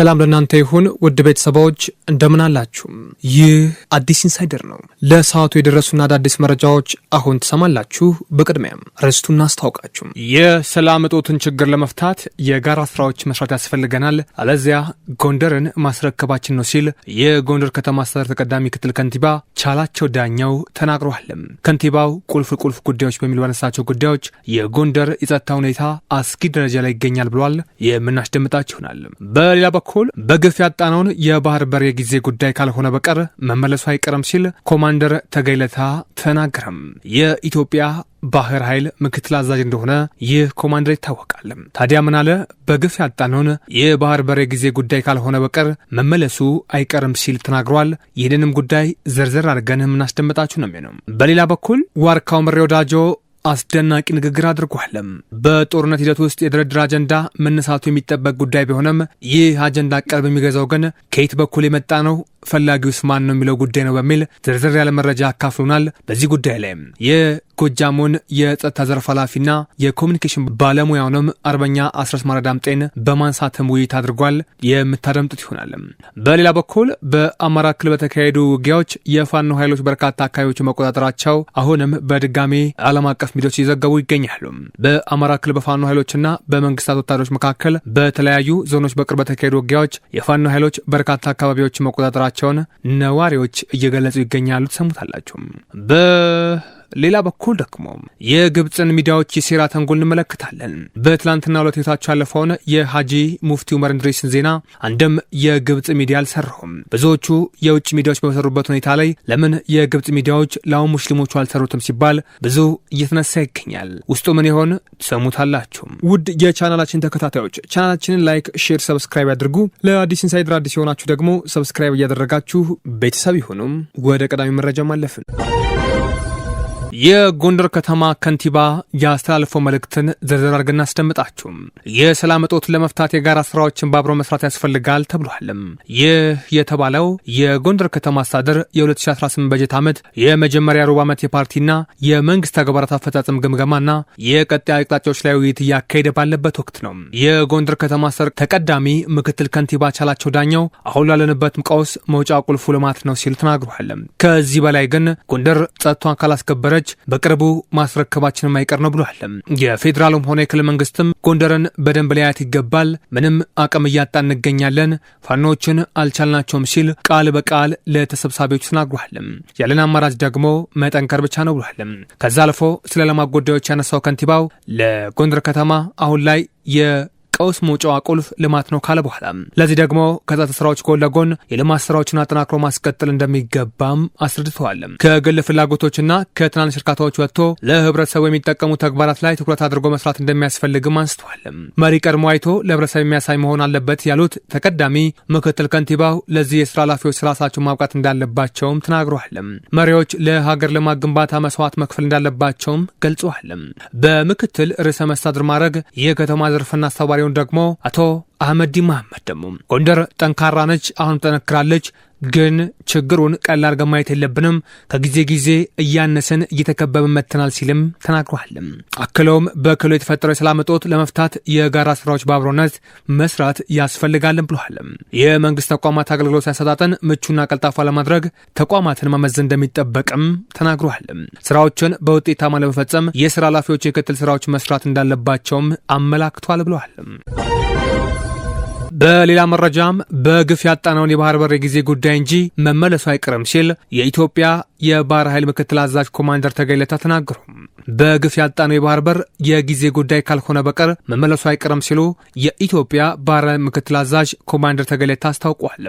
ሰላም ለእናንተ ይሁን ውድ ቤተሰቦች እንደምን አላችሁ? ይህ አዲስ ኢንሳይደር ነው። ለሰዓቱ የደረሱና አዳዲስ መረጃዎች አሁን ትሰማላችሁ። በቅድሚያም ርዕስቱን አስታውቃችሁ የሰላም እጦትን ችግር ለመፍታት የጋራ ስራዎች መስራት ያስፈልገናል፣ አለዚያ ጎንደርን ማስረከባችን ነው ሲል የጎንደር ከተማ አስተዳደር ተቀዳሚ ምክትል ከንቲባ ቻላቸው ዳኛው ተናግረዋል። ከንቲባው ቁልፍ ጉዳዮች በሚል ባነሳቸው ጉዳዮች የጎንደር የጸጥታ ሁኔታ አስጊ ደረጃ ላይ ይገኛል ብሏል። የምናስደምጣችሁ ይሆናል። በሌላ በኩል በግፍ ያጣነውን የባህር በር የጊዜ ጉዳይ ካልሆነ በቀር መመለሱ አይቀርም ሲል ኮማንደር ተገይለታ ተናገረም። የኢትዮጵያ ባህር ኃይል ምክትል አዛዥ እንደሆነ ይህ ኮማንደር ይታወቃል። ታዲያ ምን አለ? በግፍ ያጣነውን የባህር በር የጊዜ ጉዳይ ካልሆነ በቀር መመለሱ አይቀርም ሲል ተናግሯል። ይህንንም ጉዳይ ዘርዘር አድርገን የምናስደምጣችሁ ነው የሚሆነው። በሌላ በኩል ዋርካው ምሬ ወዳጆ አስደናቂ ንግግር አድርጓል። በጦርነት ሂደት ውስጥ የድርድር አጀንዳ መነሳቱ የሚጠበቅ ጉዳይ ቢሆንም ይህ አጀንዳ ቀልብ የሚገዛው ግን ከየት በኩል የመጣ ነው፣ ፈላጊውስ ማን ነው የሚለው ጉዳይ ነው በሚል ዝርዝር ያለ መረጃ አካፍሉናል። በዚህ ጉዳይ ላይ የጎጃሙን የጸጥታ ዘርፍ ኃላፊና የኮሚኒኬሽን ባለሙያውንም አርበኛ አስረስ ማረዳምጤን በማንሳትም ውይይት አድርጓል። የምታደምጡት ይሆናል። በሌላ በኩል በአማራ ክልል በተካሄዱ ውጊያዎች የፋኖ ኃይሎች በርካታ አካባቢዎች መቆጣጠራቸው አሁንም በድጋሜ ዓለም አቀፍ ሚዲያዎች እየዘገቡ ይገኛሉ። በአማራ ክልል በፋኖ ኃይሎችና በመንግስታት ወታደሮች መካከል በተለያዩ ዞኖች በቅርብ በተካሄዱ ውጊያዎች የፋኖ ኃይሎች በርካታ አካባቢዎች መቆጣጠራቸውን ነዋሪዎች እየገለጹ ይገኛሉ። ትሰሙታላችሁ። ሌላ በኩል ደግሞ የግብፅን ሚዲያዎች የሴራ ተንጎል እንመለከታለን። በትላንትና ዕለት ህይወታቸው ያለፈውን የሃጂ ሙፍቲ ዑመር እንድሪስን ዜና አንድም የግብፅ ሚዲያ አልሰራውም። ብዙዎቹ የውጭ ሚዲያዎች በሰሩበት ሁኔታ ላይ ለምን የግብፅ ሚዲያዎች ለአሁን ሙስሊሞቹ አልሰሩትም ሲባል ብዙ እየተነሳ ይገኛል። ውስጡ ምን ይሆን ትሰሙታላችሁ። ውድ የቻናላችን ተከታታዮች ቻናላችንን ላይክ፣ ሼር፣ ሰብስክራይብ ያድርጉ። ለአዲስ ኢንሳይደር አዲስ የሆናችሁ ደግሞ ሰብስክራይብ እያደረጋችሁ ቤተሰብ ይሁኑም። ወደ ቀዳሚ መረጃ ማለፍን የጎንደር ከተማ ከንቲባ ያስተላለፈው መልእክትን ዝርዝር አድርገን እናስደምጣችሁ። የሰላም እጦትን ለመፍታት የጋራ ስራዎችን በአብሮ መስራት ያስፈልጋል ተብሏል። ይህ የተባለው የጎንደር ከተማ አስተዳደር የ2018 በጀት ዓመት የመጀመሪያ ሩብ ዓመት የፓርቲና የመንግስት ተግባራት አፈጻጸም ግምገማና የቀጣይ አቅጣጫዎች ላይ ውይይት እያካሄደ ባለበት ወቅት ነው። የጎንደር ከተማ አስተዳደር ተቀዳሚ ምክትል ከንቲባ ቻላቸው ዳኛው አሁን ላለንበት ቀውስ መውጫ ቁልፉ ልማት ነው ሲሉ ተናግረዋል። ከዚህ በላይ ግን ጎንደር ጸጥታዋን ካላስከበረች በቅርቡ ማስረከባችን የማይቀር ነው ብሏል። የፌዴራሉም ሆነ የክልል መንግስትም ጎንደርን በደንብ ሊያያት ይገባል፣ ምንም አቅም እያጣ እንገኛለን፣ ፋኖችን አልቻልናቸውም ሲል ቃል በቃል ለተሰብሳቢዎች ተናግሯል። ያለን አማራጭ ደግሞ መጠንከር ብቻ ነው ብሏል። ከዛ አልፎ ስለ ልማት ጉዳዮች ያነሳው ከንቲባው ለጎንደር ከተማ አሁን ላይ ቀውስ መውጫዋ ቁልፍ ልማት ነው ካለ በኋላ ለዚህ ደግሞ ከጸጥታ ስራዎች ጎን ለጎን የልማት ስራዎችን አጠናክሮ ማስቀጠል እንደሚገባም አስረድተዋል። ከግል ፍላጎቶችና ከትናንሽ እርካታዎች ወጥቶ ለህብረተሰቡ የሚጠቀሙ ተግባራት ላይ ትኩረት አድርጎ መስራት እንደሚያስፈልግም አንስተዋል። መሪ ቀድሞ አይቶ ለህብረተሰብ የሚያሳይ መሆን አለበት ያሉት ተቀዳሚ ምክትል ከንቲባው ለዚህ የስራ ኃላፊዎች ራሳቸውን ማብቃት እንዳለባቸውም ተናግረዋል። መሪዎች ለሀገር ልማት ግንባታ መስዋዕት መክፈል እንዳለባቸውም ገልጸዋል። በምክትል ርዕሰ መስተዳድር ማዕረግ የከተማ ዘርፍና አስተባባሪ ደግሞ አቶ አህመዲ መሐመድ ደግሞ ጎንደር ጠንካራ ነች፣ አሁን ጠነክራለች፣ ግን ችግሩን ቀላል አድርገን ማየት የለብንም፣ ከጊዜ ጊዜ እያነሰን እየተከበብን መጥተናል ሲልም ተናግረዋል። አክለውም በክልሉ የተፈጠረው የሰላም እጦት ለመፍታት የጋራ ስራዎች በአብሮነት መስራት ያስፈልጋልን ብለዋል። የመንግስት ተቋማት አገልግሎት አሰጣጥን ምቹና ቀልጣፋ ለማድረግ ተቋማትን መመዘን እንደሚጠበቅም ተናግረዋል። ስራዎችን በውጤታማ ለመፈጸም የስራ ኃላፊዎች የክትል ስራዎች መስራት እንዳለባቸውም አመላክቷል ብለዋል። በሌላ መረጃም በግፍ ያጣነውን የባህር በር የጊዜ ጉዳይ እንጂ መመለሱ አይቀርም ሲል የኢትዮጵያ የባህር ኃይል ምክትል አዛዥ ኮማንደር ተገይለታ ተናገሩ። በግፍ ያጣነው የባህር በር የጊዜ ጉዳይ ካልሆነ በቀር መመለሱ አይቀርም ሲሉ የኢትዮጵያ ባህር ኃይል ምክትል አዛዥ ኮማንደር ተገይለታ አስታውቋል።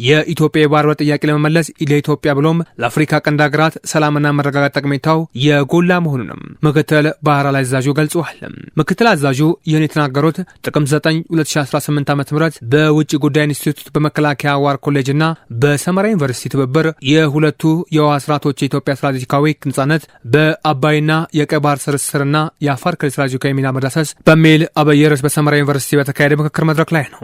የኢትዮጵያ የባህር በር ጥያቄ ለመመለስ ለኢትዮጵያ ብሎም ለአፍሪካ ቀንድ ሀገራት ሰላምና መረጋጋት ጠቀሜታው የጎላ መሆኑንም ምክትል ባህር ኃይል አዛዡ ገልጸዋል። ምክትል አዛዡ ይህን የተናገሩት ጥቅምት 9 2018 ዓ.ም በውጭ ጉዳይ ኢንስቲትዩት በመከላከያ ዋር ኮሌጅና በሰመራ ዩኒቨርሲቲ ትብብር የሁለቱ የውሃ ስርዓቶች የኢትዮጵያ ስትራቴጂካዊ ነጻነት በአባይና የቀይ ባህር ስርስርና የአፋር ክልል ስትራቴጂካዊ ሚና መዳሰስ በሚል አብይ ርዕስ በሰመራ ዩኒቨርሲቲ በተካሄደ ምክክር መድረክ ላይ ነው።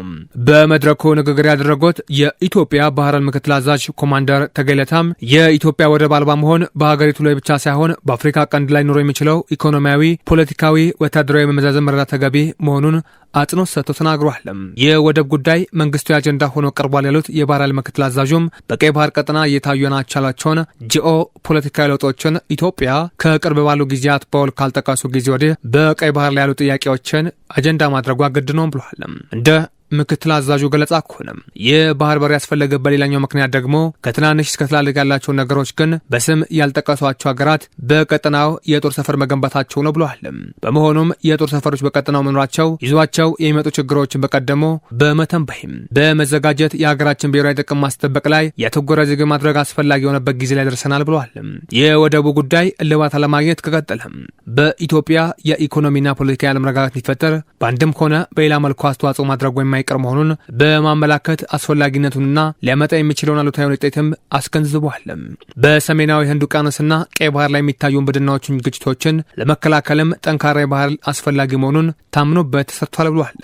በመድረኩ ንግግር ያደረጉት የኢትዮጵያ ባህር ኃይል ምክትል አዛዥ ኮማንደር ተገይለታም የኢትዮጵያ ወደብ አልባ መሆን በሀገሪቱ ላይ ብቻ ሳይሆን በአፍሪካ ቀንድ ላይ ኖሮ የሚችለው ኢኮኖሚያዊ፣ ፖለቲካዊ፣ ወታደራዊ መመዛዘን መረዳት ተገቢ መሆኑን አጽንኦት ሰጥተው ተናግሯል። የወደብ የወደብ ጉዳይ መንግስቱ አጀንዳ ሆኖ ቀርቧል ያሉት የባህር ኃይል ምክትል አዛዡም በቀይ ባህር ቀጠና እየታዩ ናቸው ያሏቸውን ጂኦ ፖለቲካዊ ለውጦችን ኢትዮጵያ ከቅርብ ባሉ ጊዜያት በውል ካልጠቀሱ ጊዜ ወዲህ በቀይ ባህር ላይ ያሉ ጥያቄዎችን አጀንዳ ማድረጓ ግድ ነው ብለዋል። እንደ ምክትል አዛዡ ገለጻ ከሆነ የባህር በር ያስፈለገበት ሌላኛው ምክንያት ደግሞ ከትናንሽ እስከ ትላልቅ ያላቸው ነገሮች ግን በስም ያልጠቀሷቸው ሀገራት በቀጠናው የጦር ሰፈር መገንባታቸው ነው ብለዋል። በመሆኑም የጦር ሰፈሮች በቀጠናው መኖራቸው ይዟቸው የሚመጡ ችግሮችን በቀደሞ በመተንበይም በመዘጋጀት የሀገራችን ብሔራዊ ጥቅም ማስጠበቅ ላይ ያተኮረ ዜግ ማድረግ አስፈላጊ የሆነበት ጊዜ ላይ ደርሰናል ብለዋል። የወደቡ ጉዳይ እልባት አለማግኘት ከቀጠለ በኢትዮጵያ የኢኮኖሚና ፖለቲካ ያለመረጋጋት ሊፈጠር በአንድም ሆነ በሌላ መልኩ አስተዋጽኦ ማድረጉ የማይቀር መሆኑን በማመላከት አስፈላጊነቱንና ሊያመጣ የሚችለውን አሉታዊ ውጤትም አስገንዝቧል። በሰሜናዊ ህንድ ውቅያኖስና ቀይ ባህር ላይ የሚታዩ ውንብድናዎችን፣ ግጭቶችን ለመከላከልም ጠንካራ የባህር አስፈላጊ መሆኑን ታምኖበት ተሰርቷል ብሏል።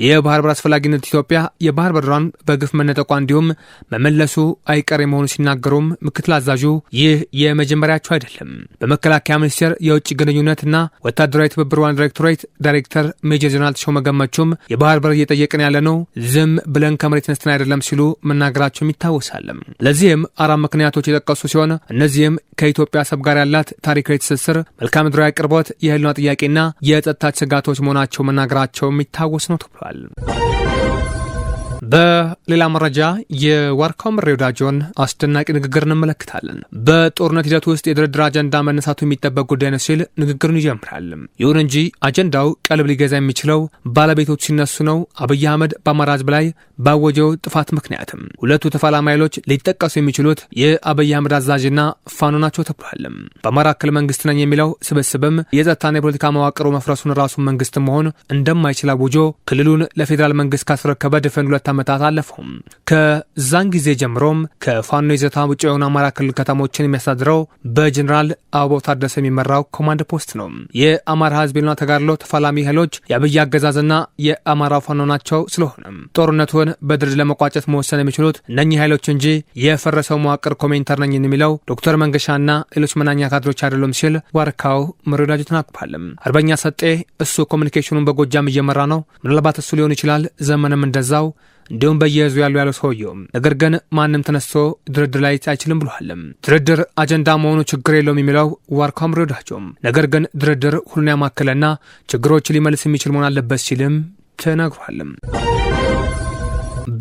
የባህር በር አስፈላጊነት ኢትዮጵያ የባህር በሯን በግፍ መነጠቋ እንዲሁም መመለሱ አይቀሬ መሆኑን ሲናገሩም ምክትል አዛዡ ይህ የመጀመሪያቸው አይደለም። በመከላከያ ሚኒስቴር የውጭ ግንኙነትና ወታደራዊ ትብብር ዋና ዳይሬክቶሬት ዳይሬክተር ሜጀር ጀነራል ተሾመ ገመቹም የባህር በር እየጠየቅን ያለ ነው ዝም ብለን ከመሬት ነስተን አይደለም ሲሉ መናገራቸውም ይታወሳል። ለዚህም አራት ምክንያቶች የጠቀሱ ሲሆን እነዚህም ከኢትዮጵያ አሰብ ጋር ያላት ታሪካዊ ትስስር፣ መልክዓ ምድራዊ አቅርቦት፣ የህልውና ጥያቄና የጸጥታ ስጋቶች መሆናቸው መናገራቸው የሚታወስ ነው ተብሏል። በሌላ መረጃ የዋርካው ምሬ ወዳጆን አስደናቂ ንግግር እንመለከታለን። በጦርነት ሂደት ውስጥ የድርድር አጀንዳ መነሳቱ የሚጠበቅ ጉዳይ ነው ሲል ንግግሩን ይጀምራል። ይሁን እንጂ አጀንዳው ቀልብ ሊገዛ የሚችለው ባለቤቶች ሲነሱ ነው። አብይ አህመድ በአማራ ህዝብ ላይ ባወጀው ጥፋት ምክንያትም ሁለቱ ተፋላሚ ኃይሎች ሊጠቀሱ የሚችሉት የአብይ አህመድ አዛዥና ፋኖ ናቸው ተብሏል። በአማራ ክልል መንግስት ነኝ የሚለው ስብስብም የጸጥታና የፖለቲካ መዋቅሩ መፍረሱን ራሱን መንግስት መሆን እንደማይችል አውጆ ክልሉን ለፌዴራል መንግስት ካስረከበ ድፍን 2 ዓመታት አለፈው። ከዛን ጊዜ ጀምሮም ከፋኖ ይዘታ ውጭ የሆኑ አማራ ክልል ከተሞችን የሚያስተዳድረው በጀነራል አበባው ታደሰ የሚመራው ኮማንድ ፖስት ነው። የአማራ ህዝብ የሉና ተጋድሎ ተፋላሚ ኃይሎች የአብይ አገዛዝና የአማራ ፋኖ ናቸው። ስለሆነ ጦርነቱን በድርድር ለመቋጨት መወሰን የሚችሉት እነኚህ ኃይሎች እንጂ የፈረሰው መዋቅር ኮሜንተር ነኝ የሚለው ዶክተር መንገሻና ሌሎች መናኛ ካድሮች አይደሉም ሲል ዋርካው ምሬ ወዳጆ ተናግሯል። አርበኛ ሰጤ እሱ ኮሚኒኬሽኑን በጎጃም እየመራ ነው። ምናልባት እሱ ሊሆን ይችላል። ዘመንም እንደዛው እንዲሁም በየዙ ያለው ሰውየው ነገር ግን ማንም ተነስቶ ድርድር ላይ አይችልም ብሏል። ድርድር አጀንዳ መሆኑ ችግር የለውም የሚለው ዋርካው ምሬ ወዳጆ ነገር ግን ድርድር ሁሉን ያማከለና ችግሮች ሊመልስ የሚችል መሆን አለበት ሲልም ተናግሯል።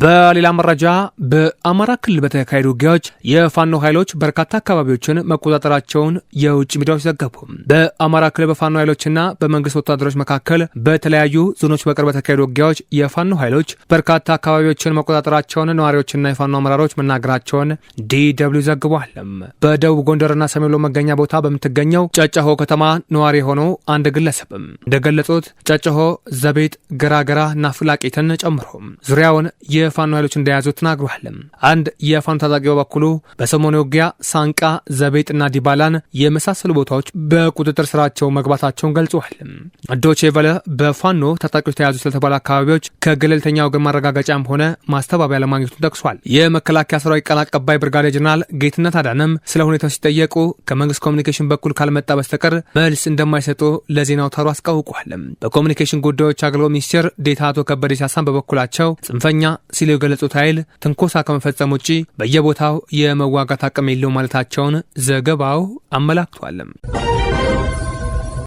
በሌላ መረጃ በአማራ ክልል በተካሄዱ ውጊያዎች የፋኖ ኃይሎች በርካታ አካባቢዎችን መቆጣጠራቸውን የውጭ ሚዲያዎች ዘገቡ። በአማራ ክልል በፋኖ ኃይሎችና በመንግስት ወታደሮች መካከል በተለያዩ ዞኖች በቅርብ በተካሄዱ ውጊያዎች የፋኖ ኃይሎች በርካታ አካባቢዎችን መቆጣጠራቸውን ነዋሪዎችና የፋኖ አመራሮች መናገራቸውን ዲደብሊው ዘግቧል። በደቡብ ጎንደርና ሰሜን ወሎ መገኛ ቦታ በምትገኘው ጨጨሆ ከተማ ነዋሪ የሆነው አንድ ግለሰብ እንደገለጹት ጨጨሆ፣ ዘቤጥ፣ ገራገራ እና ፍላቄትን ጨምሮ ዙሪያውን የፋኖ ኃይሎች እንደያዙ ተናግሯል። አንድ የፋኖ ታጣቂ በበኩሉ በሰሞኑ ውጊያ ሳንቃ፣ ዘቤጥና ዲባላን የመሳሰሉ ቦታዎች በቁጥጥር ስራቸው መግባታቸውን ገልጿል። ዶቼ ቬለ በፋኖ ታጣቂዎች ተያዙ ስለተባሉ አካባቢዎች ከገለልተኛ ወገን ማረጋገጫም ሆነ ማስተባበያ ለማግኘቱን ጠቅሷል። የመከላከያ ሰራዊት ቃል አቀባይ ብርጋዴር ጀነራል ጌትነት አዳነም ስለ ሁኔታው ሲጠየቁ ከመንግስት ኮሚኒኬሽን በኩል ካልመጣ በስተቀር መልስ እንደማይሰጡ ለዜና አውታሩ አስታውቋል። በኮሚኒኬሽን ጉዳዮች አገልግሎት ሚኒስቴር ዴታ አቶ ከበደ ሲያሳን በበኩላቸው ጽንፈኛ ሲሉ የገለጹት ኃይል ትንኮሳ ከመፈጸም ውጪ በየቦታው የመዋጋት አቅም የለው ማለታቸውን ዘገባው አመላክቷል።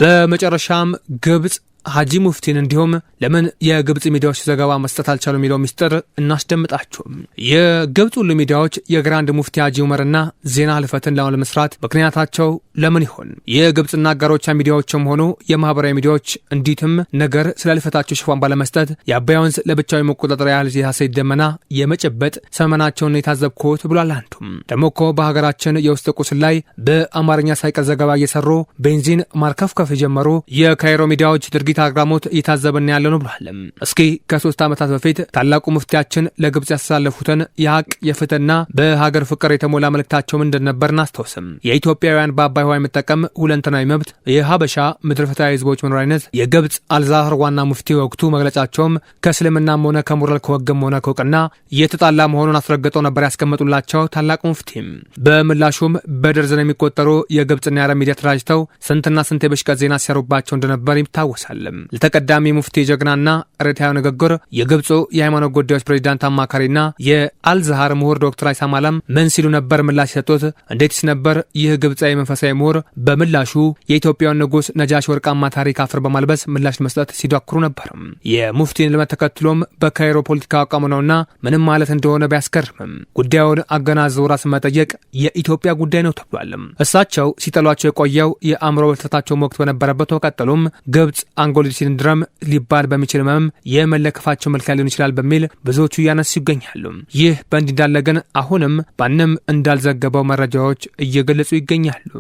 በመጨረሻም ግብጽ ሀጂ ሙፍቲን እንዲሁም ለምን የግብጽ ሚዲያዎች ዘገባ መስጠት አልቻሉ የሚለው ሚስጥር እናስደምጣችሁ። የግብጽ ሁሉ ሚዲያዎች የግራንድ ሙፍቲ ሀጂ ዑመርና ዜና ህልፈትን ለመስራት ምክንያታቸው ለምን ይሆን? የግብጽና አጋሮቿ ሚዲያዎችም ሆኑ የማህበራዊ ሚዲያዎች እንዲትም ነገር ስለ ህልፈታቸው ሽፋን ባለመስጠት የአባይ ወንዝ ለብቻዊ መቆጣጠሪያ ያህል የሐሰት ደመና የመጨበጥ ሰመናቸውን የታዘብኩት ብሏል። አንዱም ደግሞ እኮ በሀገራችን የውስጥ ቁስል ላይ በአማርኛ ሳይቀር ዘገባ እየሰሩ ቤንዚን ማርከፍከፍ የጀመሩ የካይሮ ሚዲያዎች ድርጊት አግራሞት እየታዘበን ያለ ነው ብሏል። እስኪ ከ3 ዓመታት በፊት ታላቁ ሙፍቲያችን ለግብጽ ያስተላለፉትን የሀቅ የፍትህና በሀገር ፍቅር የተሞላ መልእክታቸው እንደነበር እናስታውስም። የኢትዮጵያውያን በአባይ ውሃ የመጠቀም ሁለንተናዊ መብት፣ የሀበሻ ምድር ፍትሃዊ ህዝቦች መኖሪያነት፣ የግብጽ አልዛህር ዋና ሙፍቲ ወቅቱ መግለጫቸውም ከእስልምናም ሆነ ከሞራል ከወገም ሆነ ከእውቅና የተጣላ መሆኑን አስረግጠው ነበር ያስቀመጡላቸው ታላቁ ሙፍቲም። በምላሹም በደርዘን የሚቆጠሩ የግብጽና የአረብ ሚዲያ ተደራጅተው ስንትና ስንት የበሽቀት ዜና ሲያሩባቸው እንደነበር ይታወሳል። ይገኛል። ለተቀዳሚ ሙፍቲ ጀግናና ርትዓዊ ንግግር የግብፁ የሃይማኖት ጉዳዮች ፕሬዝዳንት አማካሪና የአልዛሃር ምሁር ዶክተር አይሳም አላም ምን ሲሉ ነበር ምላሽ የሰጡት? እንዴትስ ነበር ይህ ግብፃዊ መንፈሳዊ ምሁር በምላሹ የኢትዮጵያውን ንጉስ ነጃሺ ወርቃማ ታሪክ አፈር በማልበስ ምላሽ መስጠት ሲዳክሩ ነበር። የሙፍቲን ልመት ተከትሎም በካይሮ ፖለቲካ አቋም ነውና ምንም ማለት እንደሆነ ቢያስከርምም ጉዳዩን አገናዝቦ ራስ መጠየቅ የኢትዮጵያ ጉዳይ ነው ተብሏል። እሳቸው ሲጠሏቸው የቆየው የአእምሮ ብልተታቸው ወቅት በነበረበት ቀጠሉም ግብጽ አንጎል ሲንድረም ሊባል በሚችል ህመም የመለከፋቸው መልክ ሊሆን ይችላል በሚል ብዙዎቹ እያነሱ ይገኛሉ። ይህ በእንዲህ እንዳለ ግን አሁንም ማንም እንዳልዘገበው መረጃዎች እየገለጹ ይገኛሉ።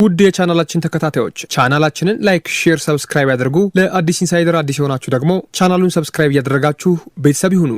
ውድ የቻናላችን ተከታታዮች ቻናላችንን ላይክ፣ ሼር፣ ሰብስክራይብ ያድርጉ። ለአዲስ ኢንሳይደር አዲስ የሆናችሁ ደግሞ ቻናሉን ሰብስክራይብ እያደረጋችሁ ቤተሰብ ይሁኑ።